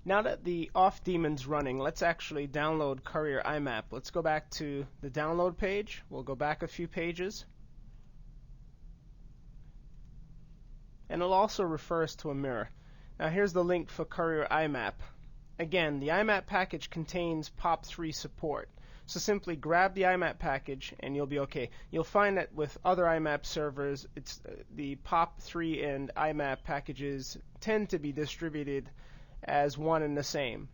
Now that the off daemon's running, let's actually download Courier IMAP. Let's go back to the download page. We'll go back a few pages. And it'll also refer us to a mirror. Now here's the link for Courier IMAP. Again, the IMAP package contains POP3 support. So simply grab the IMAP package and you'll be okay. You'll find that with other IMAP servers, the POP3 and IMAP packages tend to be distributed as one and the same,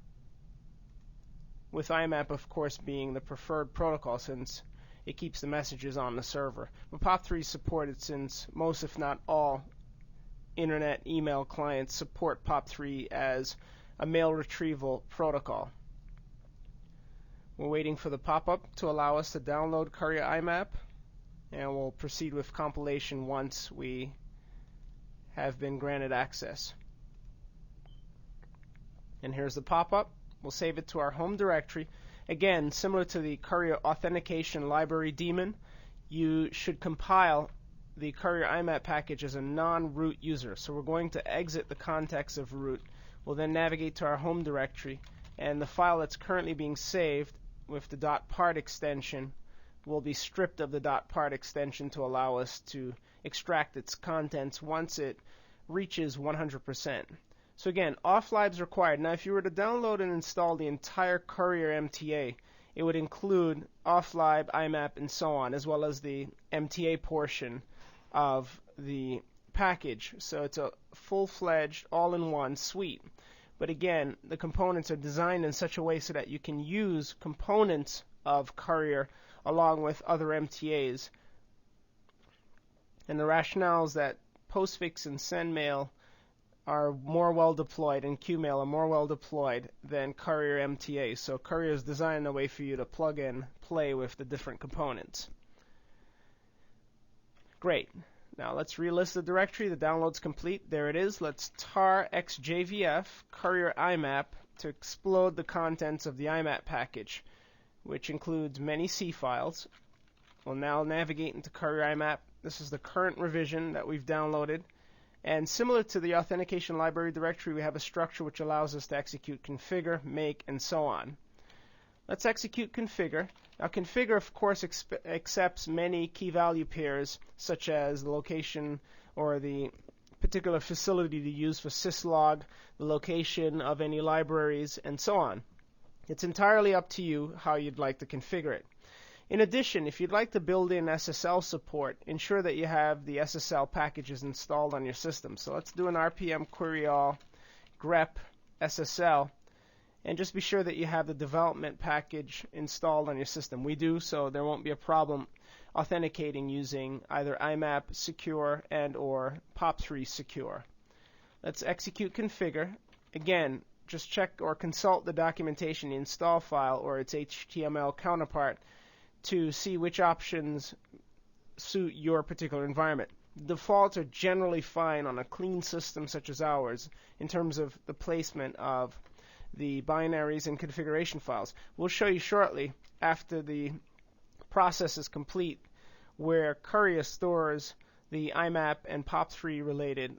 with IMAP of course being the preferred protocol since it keeps the messages on the server. But POP3 is supported since most, if not all, internet email clients support POP3 as a mail retrieval protocol. We're waiting for the pop-up to allow us to download Courier IMAP, and we'll proceed with compilation once we have been granted access. And here's the pop-up. We'll save it to our home directory. Again, similar to the Courier authentication library daemon, you should compile the Courier IMAP package as a non-root user. So we're going to exit the context of root. We'll then navigate to our home directory, and the file that's currently being saved with the .part extension will be stripped of the .part extension to allow us to extract its contents once it reaches 100%. So again, offlibs required. Now if you were to download and install the entire Courier MTA, it would include offlib, IMAP, and so on, as well as the MTA portion of the package. So it's a full-fledged, all-in-one suite. But again, the components are designed in such a way so that you can use components of Courier along with other MTAs. And the rationale is that postfix and sendmail are more well deployed, and qmail are more well deployed than Courier MTA. So Courier is designed in a way for you to plug in, play with the different components. Great. Now let's relist the directory. The download's complete. There it is. Let's tar xjvf Courier IMAP to explode the contents of the IMAP package, which includes many C files. We'll now navigate into Courier IMAP. This is the current revision that we've downloaded. And similar to the authentication library directory, we have a structure which allows us to execute configure, make, and so on. Let's execute configure. Now configure, of course, accepts many key value pairs, such as the location or the particular facility to use for syslog, the location of any libraries, and so on. It's entirely up to you how you'd like to configure it. In addition, if you'd like to build in SSL support, ensure that you have the SSL packages installed on your system. So let's do an RPM query all grep SSL, and just be sure that you have the development package installed on your system. We do, so there won't be a problem authenticating using either IMAP secure and or POP3 secure. Let's execute configure. Again, just check or consult the documentation, the install file, or its HTML counterpart to see which options suit your particular environment. The defaults are generally fine on a clean system such as ours in terms of the placement of the binaries and configuration files. We'll show you shortly, after the process is complete, where Courier stores the IMAP and POP3 related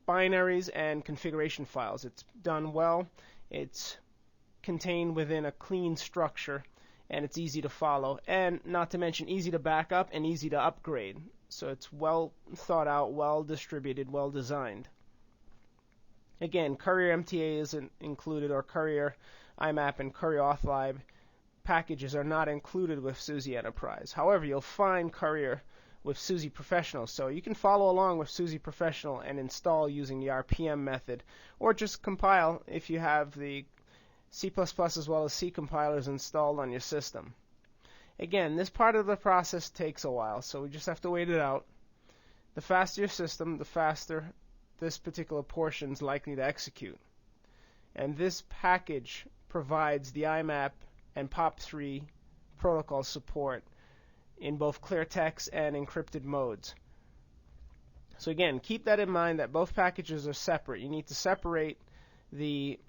binaries and configuration files. It's done well, it's contained within a clean structure, and it's easy to follow, and not to mention easy to back up and easy to upgrade. So it's well thought out, well distributed, well designed. Again, Courier MTA isn't included, or Courier IMAP and Courier AuthLib packages are not included with SUSE Enterprise. However, you'll find Courier with SUSE Professional, so you can follow along with SUSE Professional and install using the RPM method, or just compile if you have the C++ as well as C compilers installed on your system. Again, this part of the process takes a while, so we just have to wait it out. The faster your system, the faster this particular portion is likely to execute. And this package provides the IMAP and POP3 protocol support in both clear text and encrypted modes. So again, keep that in mind that both packages are separate. You need to separate the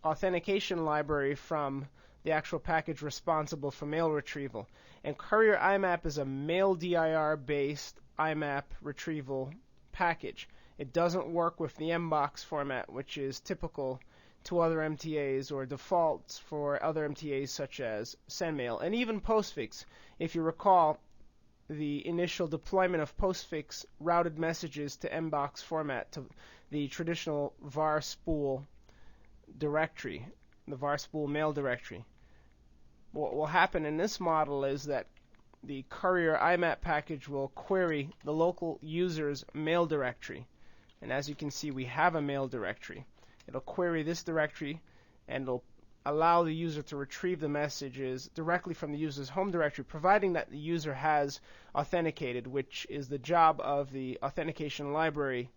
authentication library from the actual package responsible for mail retrieval. And Courier IMAP is a mail dir based IMAP retrieval package. It doesn't work with the mbox format, which is typical to other MTAs or defaults for other MTAs such as sendmail and even postfix. If you recall, the initial deployment of postfix routed messages to mbox format, to the traditional var spool directory, the var spool mail directory. What will happen in this model is that the courier imap package will query the local user's mail directory. And as you can see, we have a mail directory. It'll query this directory and it'll allow the user to retrieve the messages directly from the user's home directory, providing that the user has authenticated, which is the job of the authentication library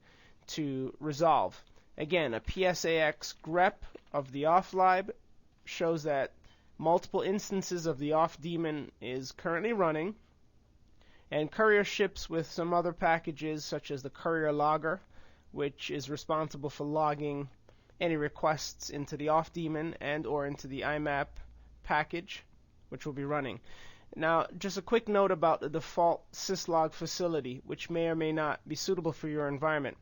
to resolve. Again, a PSAX grep of the auth-lib shows that multiple instances of the auth daemon is currently running, and courier ships with some other packages such as the courier logger, which is responsible for logging any requests into the auth daemon and or into the imap package, which will be running. Now, just a quick note about the default syslog facility, which may or may not be suitable for your environment.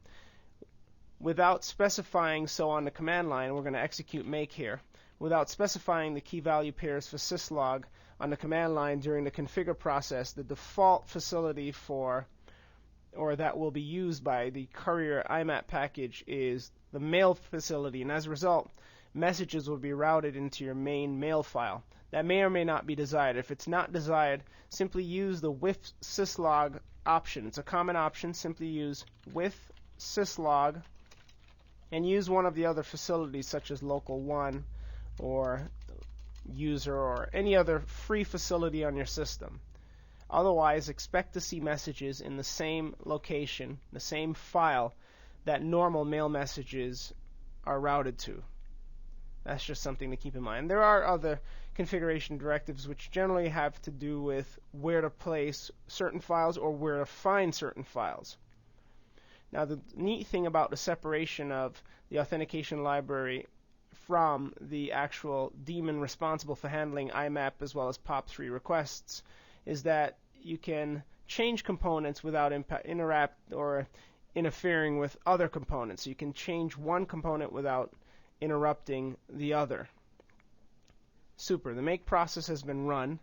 Without specifying so on the command line, we're going to execute make here. Without specifying the key value pairs for syslog on the command line during the configure process, the default facility for, or that will be used by the courier imap package, is the mail facility, and as a result, messages will be routed into your main mail file. That may or may not be desired. If it's not desired, simply use the with syslog option. It's a common option. Simply use with syslog and use one of the other facilities such as local 1 or user or any other free facility on your system. Otherwise, expect to see messages in the same location, the same file that normal mail messages are routed to. That's just something to keep in mind. There are other configuration directives which generally have to do with where to place certain files or where to find certain files. Now, the neat thing about the separation of the authentication library from the actual daemon responsible for handling imap as well as POP3 requests is that you can change components without interact or interfering with other components. So you can change one component without interrupting the other. Super. The make process has been run.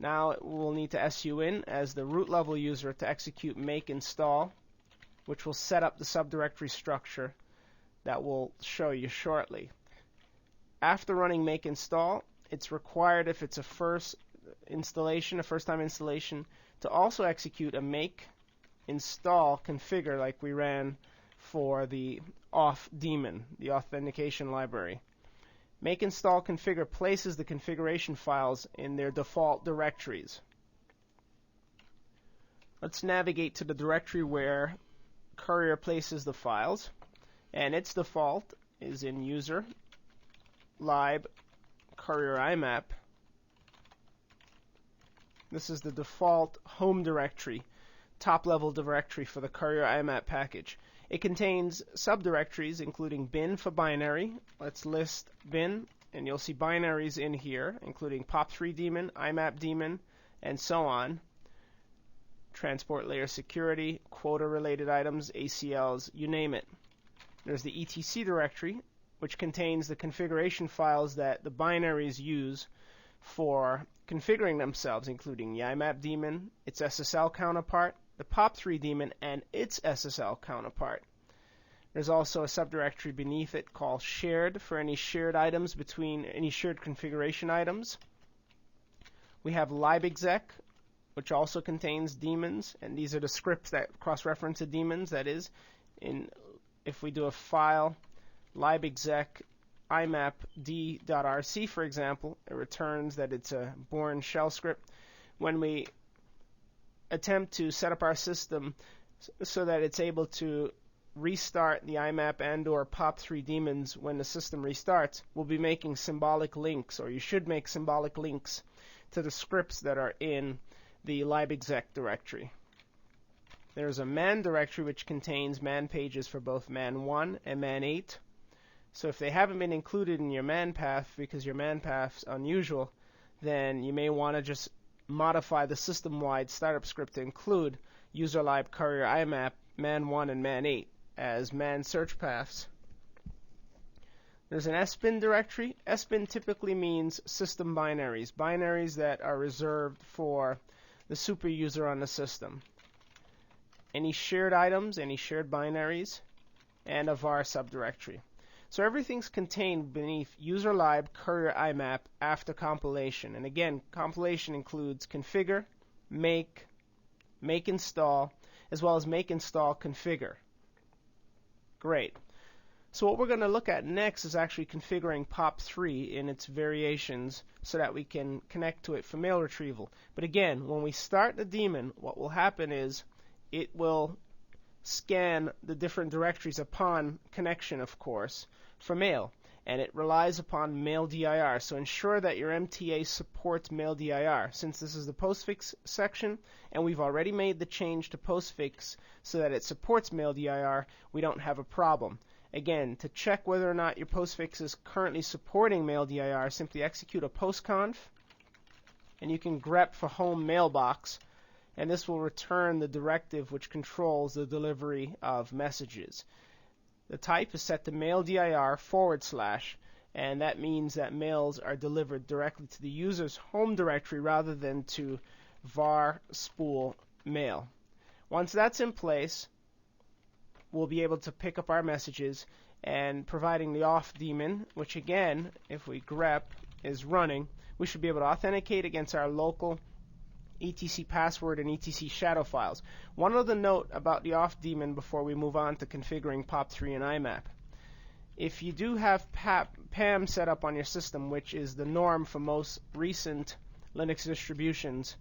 Now we'll need to SU in as the root level user to execute make install, which will set up the subdirectory structure that we'll show you shortly. After running make install, it's required, if it's a first-time installation, to also execute a make install configure like we ran for the auth daemon, the authentication library. Make install configure places the configuration files in their default directories. Let's navigate to the directory where courier places the files, and its default is in user lib courier imap. This is the default home directory, top level directory for the courier imap package. It contains subdirectories including bin for binary. Let's list bin, and you'll see binaries in here including POP3 daemon, imap daemon, and so on. Transport layer security, quota related items, ACLs, you name it. There's the etc directory, which contains the configuration files that the binaries use for configuring themselves, including the imap daemon, its SSL counterpart, the POP3 daemon, and its SSL counterpart. There's also a subdirectory beneath it called shared for any shared items between any shared configuration items. We have libexec, which also contains daemons, and these are the scripts that cross-reference the daemons. That is, if we do a file libexec imap d.rc, for example, it returns that it's a Bourne shell script. When we attempt to set up our system so that it's able to restart the imap and or POP3 daemons when the system restarts, we'll be making symbolic links, or you should make symbolic links to the scripts that are in the libexec directory. There's a man directory which contains man pages for both man 1 and man 8. So if they haven't been included in your man path because your man path's unusual, then you may want to just modify the system-wide startup script to include user lib courier imap man 1 and man 8 as man search paths. There's an sbin directory. Sbin typically means system binaries, binaries that are reserved for the super user on the system. Any shared items, any shared binaries, and a var subdirectory. So everything's contained beneath user-lib courier imap after compilation. And again, compilation includes configure, make install, as well as make install configure. Great. So what we're going to look at next is actually configuring POP3 in its variations so that we can connect to it for mail retrieval. But again, when we start the daemon, what will happen is it will scan the different directories upon connection, of course, for mail. And it relies upon mail dir. So ensure that your MTA supports mail dir. Since this is the postfix section, and we've already made the change to postfix so that it supports mail dir, we don't have a problem. Again, to check whether or not your postfix is currently supporting mail dir, simply execute a postconf, and you can grep for home mailbox, and this will return the directive which controls the delivery of messages. The type is set to mail dir /, and that means that mails are delivered directly to the user's home directory rather than to var spool mail. Once that's in place, we'll be able to pick up our messages, and providing the auth daemon, which again, if we grep, is running, we should be able to authenticate against our local etc password and etc shadow files. One other note about the auth daemon before we move on to configuring POP3 and imap. If you do have PAM set up on your system, which is the norm for most recent Linux distributions,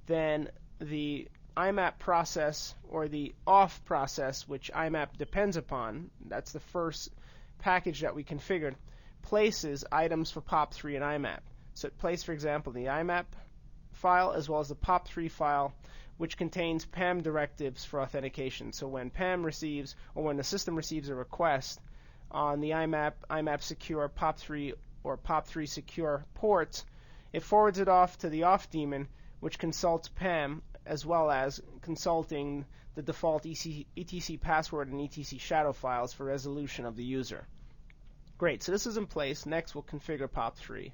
then the imap process, or the auth process, which imap depends upon, that's the first package that we configured, places items for POP3 and imap. So it places, for example, the imap file as well as the POP3 file, which contains PAM directives for authentication. So when PAM receives, or when the system receives a request on the imap secure POP3 or POP3 secure ports, it forwards it off to the auth daemon, which consults PAM as well as consulting the default etc password and etc shadow files for resolution of the user. Great, so this is in place. Next we'll configure POP3.